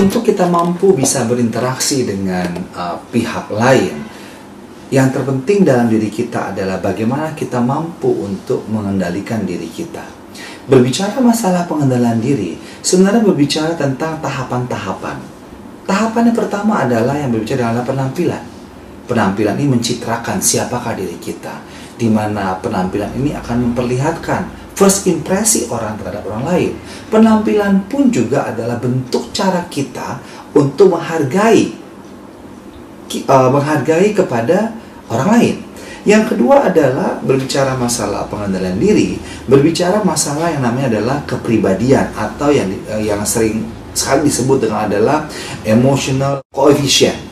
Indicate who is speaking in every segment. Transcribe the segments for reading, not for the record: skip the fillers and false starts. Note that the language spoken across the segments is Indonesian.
Speaker 1: Untuk kita mampu bisa berinteraksi dengan pihak lain, yang terpenting dalam diri kita adalah bagaimana kita mampu untuk mengendalikan diri kita. Berbicara masalah pengendalian diri, sebenarnya berbicara tentang tahapan-tahapan. Tahapan yang pertama adalah yang berbicara adalah penampilan. Penampilan ini mencitrakan siapakah diri kita, di mana penampilan ini akan memperlihatkan first impresi orang terhadap orang lain. Penampilan pun juga adalah bentuk cara kita untuk menghargai kepada orang lain. Yang kedua adalah berbicara masalah pengendalian diri, berbicara masalah yang namanya adalah kepribadian atau yang sering sekali disebut dengan adalah emotional coefficient.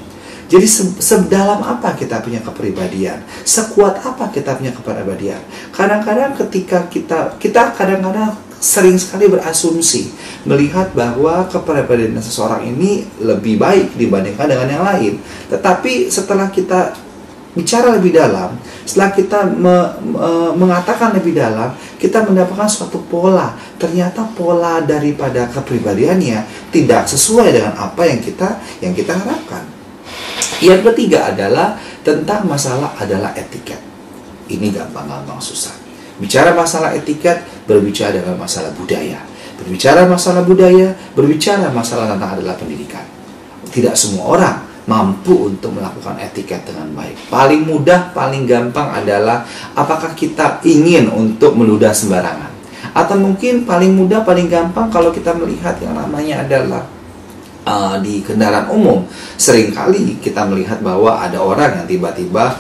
Speaker 1: Jadi sedalam apa kita punya kepribadian, sekuat apa kita punya kepribadian. Kadang-kadang ketika kita kadang-kadang sering sekali berasumsi melihat bahwa kepribadian seseorang ini lebih baik dibandingkan dengan yang lain. Tetapi setelah kita bicara lebih dalam, setelah kita mengatakan lebih dalam, kita mendapatkan suatu pola. Ternyata pola daripada kepribadiannya tidak sesuai dengan apa yang kita harapkan. Yang ketiga adalah tentang masalah adalah etiket. Ini gampang-gampang susah. Bicara masalah etiket, berbicara dengan masalah budaya. Berbicara masalah budaya, berbicara masalah tentang adalah pendidikan. Tidak semua orang mampu untuk melakukan etiket dengan baik. Paling mudah, paling gampang adalah apakah kita ingin untuk meludah sembarangan. Atau mungkin paling mudah, paling gampang kalau kita melihat yang namanya adalah di kendaraan umum. Seringkali kita melihat bahwa ada orang yang tiba-tiba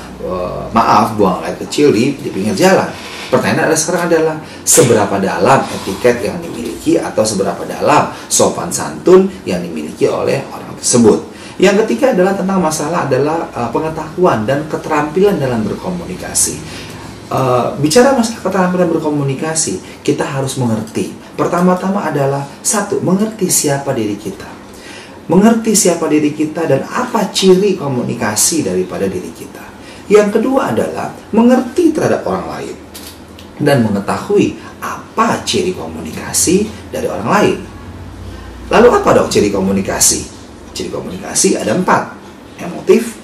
Speaker 1: buang air kecil di pinggir jalan. Pertanyaan sekarang adalah seberapa dalam etiket yang dimiliki atau seberapa dalam sopan santun yang dimiliki oleh orang tersebut. Yang ketiga adalah tentang masalah adalah pengetahuan dan keterampilan dalam berkomunikasi. Bicara masalah keterampilan berkomunikasi, kita harus mengerti. Pertama-tama adalah satu, mengerti siapa diri kita. Mengerti siapa diri kita dan apa ciri komunikasi daripada diri kita. Yang kedua adalah mengerti terhadap orang lain dan mengetahui apa ciri komunikasi dari orang lain. Lalu apa dong ciri komunikasi? Ciri komunikasi ada 4. Emotif,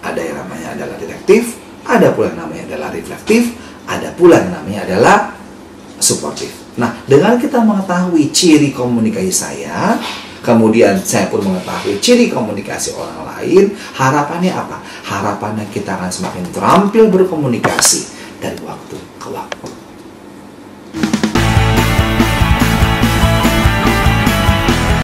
Speaker 1: ada yang namanya adalah direktif, ada pula yang namanya adalah reflektif, ada pula yang namanya adalah suportif. Nah, dengan kita mengetahui ciri komunikasi saya, kemudian saya pun mengetahui ciri komunikasi orang lain, harapannya apa? Harapannya kita akan semakin terampil berkomunikasi dari waktu ke waktu.